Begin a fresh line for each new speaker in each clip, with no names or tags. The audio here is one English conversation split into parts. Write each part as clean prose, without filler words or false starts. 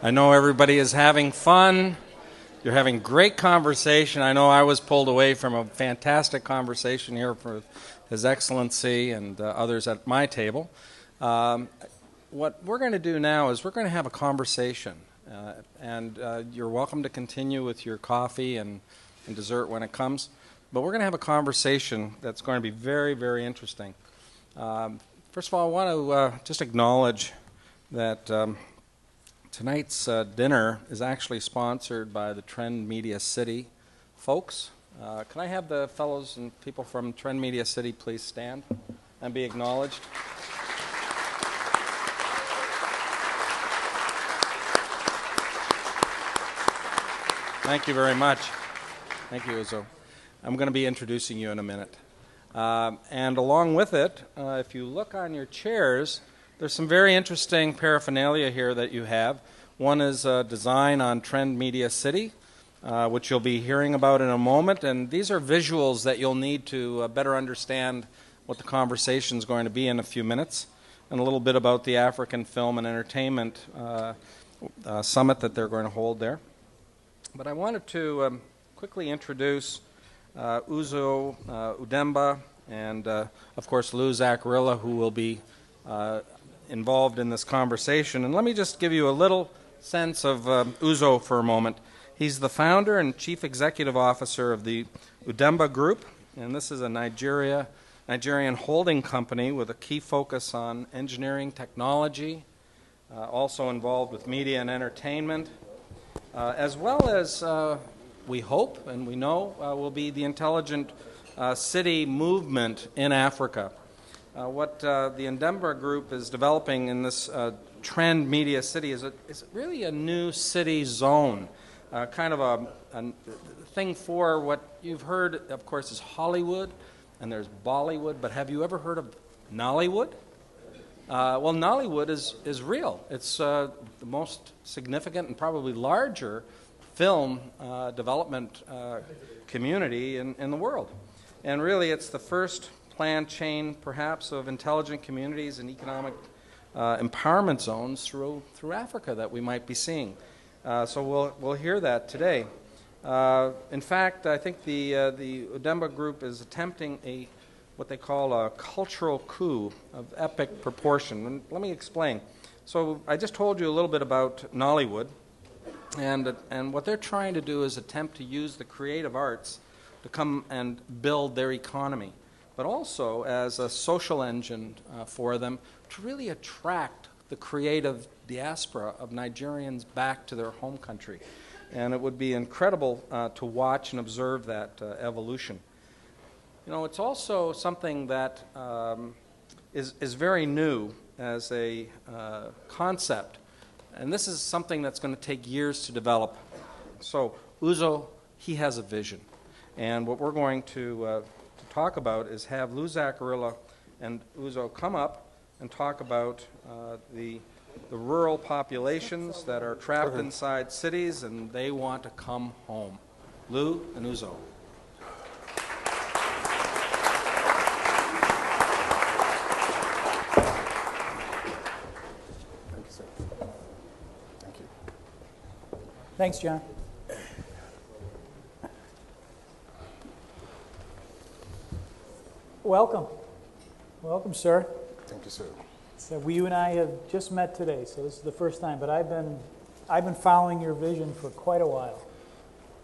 I know everybody is having fun. You're having great conversation. I know I was pulled away from a fantastic conversation here for His Excellency and others at my table. What we're going to do now is we're going to have a conversation. And you're welcome to continue with your coffee and dessert when it comes. But we're going to have a conversation that's going to be very, very interesting. First of all, I want to just acknowledge that tonight's dinner is actually sponsored by the Trend Media City folks. Can I have the fellows and people from Trend Media City please stand and be acknowledged? Thank you very much. Thank you, Uzo. I'm going to be introducing you in a minute. And along with it, if you look on your chairs, there's some very interesting paraphernalia here that you have. One is a design on Trend Media City, which you'll be hearing about in a moment. And these are visuals that you'll need to better understand what the conversation is going to be in a few minutes, and a little bit about the African Film and Entertainment Summit that they're going to hold there. But I wanted to quickly introduce Uzo Udemba and, of course, Lou Zaccarilla, who will be involved in this conversation. And let me just give you a little sense of Uzo for a moment. He's the founder and chief executive officer of the Udemba Group, and this is a Nigerian holding company with a key focus on engineering technology, also involved with media and entertainment, as well as, we hope and we know, will be the intelligent city movement in Africa. What the Udemba Group is developing in this Trend Media City is really a new city zone, kind of a thing for what you've heard, of course, is Hollywood, and there's Bollywood, but have you ever heard of Nollywood? Well, Nollywood is real. It's the most significant and probably larger film development community in the world. And really, it's the first planned chain, perhaps, of intelligent communities and economic empowerment zones through Africa that we might be seeing. So we'll hear that today. In fact, I think the Udemba Group is attempting what they call a cultural coup of epic proportion. And let me explain. So I just told you a little bit about Nollywood, and what they're trying to do is attempt to use the creative arts to come and build their economy, but also as a social engine for them to really attract the creative diaspora of Nigerians back to their home country. And it would be incredible to watch and observe that evolution. You know, it's also something that is very new as a concept, and this is something that's going to take years to develop. So Uzo, he has a vision, and what we're going to talk about is have Lou Zaccarilla and Uzo come up and talk about the rural populations that are trapped inside cities, and they want to come home. Lou and Uzo.
Thanks, John. Welcome. Welcome, sir.
Thank you, sir.
So you and I have just met today, so this is the first time, but I've been following your vision for quite a while.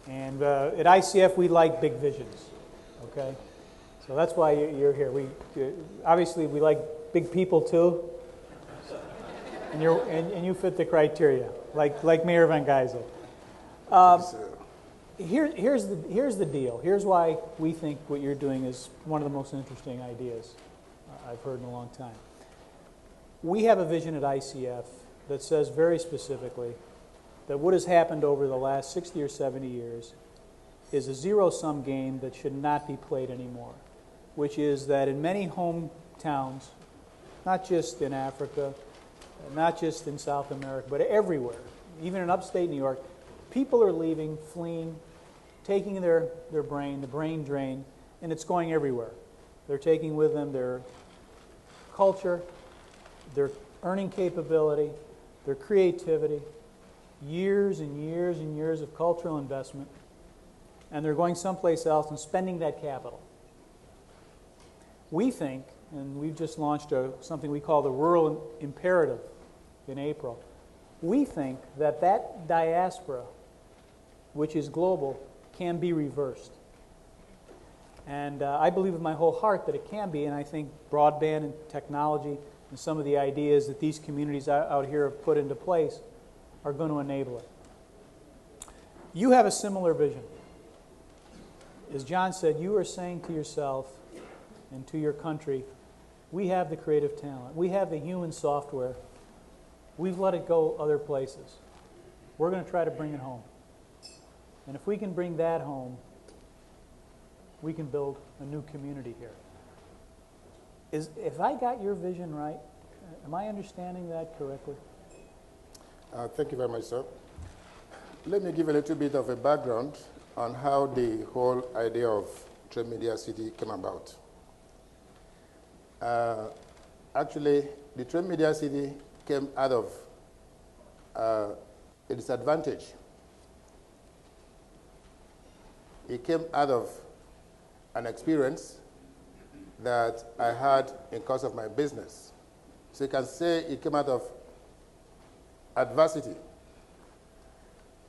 And at ICF, we like big visions, okay? So that's why you're here. Obviously, we like big people, too. And you fit the criteria, like Mayor Van Geisel. Here's the deal. Here's why we think what you're doing is one of the most interesting ideas I've heard in a long time. We have a vision at ICF that says very specifically that what has happened over the last 60 or 70 years is a zero-sum game that should not be played anymore, which is that in many hometowns, not just in Africa, not just in South America, but everywhere, even in upstate New York, people are leaving, fleeing, taking their brain, the brain drain, and it's going everywhere. They're taking with them their culture, their earning capability, their creativity, years and years and years of cultural investment, and they're going someplace else and spending that capital. We think, and we've just launched something we call the Rural Imperative in April, we think that that diaspora, which is global, can be reversed. And I believe with my whole heart that it can be, and I think broadband and technology and some of the ideas that these communities out here have put into place are going to enable it. You have a similar vision. As John said, you are saying to yourself and to your country, we have the creative talent. We have the human software. We've let it go other places. We're going to try to bring it home. And if we can bring that home, we can build a new community here. If I got your vision right, am I understanding that correctly?
Thank you very much, sir. Let me give a little bit of a background on how the whole idea of Trade Media City came about. Actually, the Trade Media City came out of a disadvantage. It came out of an experience that I had in course of my business. So you can say it came out of adversity.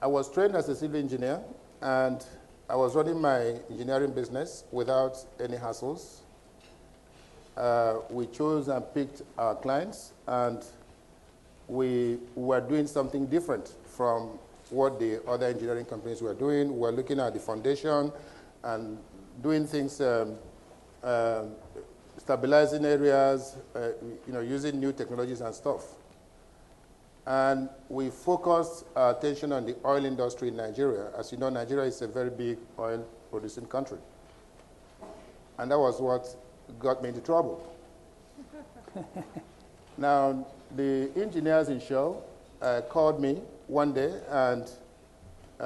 I was trained as a civil engineer, and I was running my engineering business without any hassles. We chose and picked our clients, and we were doing something different from what the other engineering companies were doing. We were looking at the foundation and doing things, stabilizing areas, using new technologies and stuff. And we focused our attention on the oil industry in Nigeria. As you know, Nigeria is a very big oil-producing country. And that was what got me into trouble. Now, the engineers in Shell called me one day and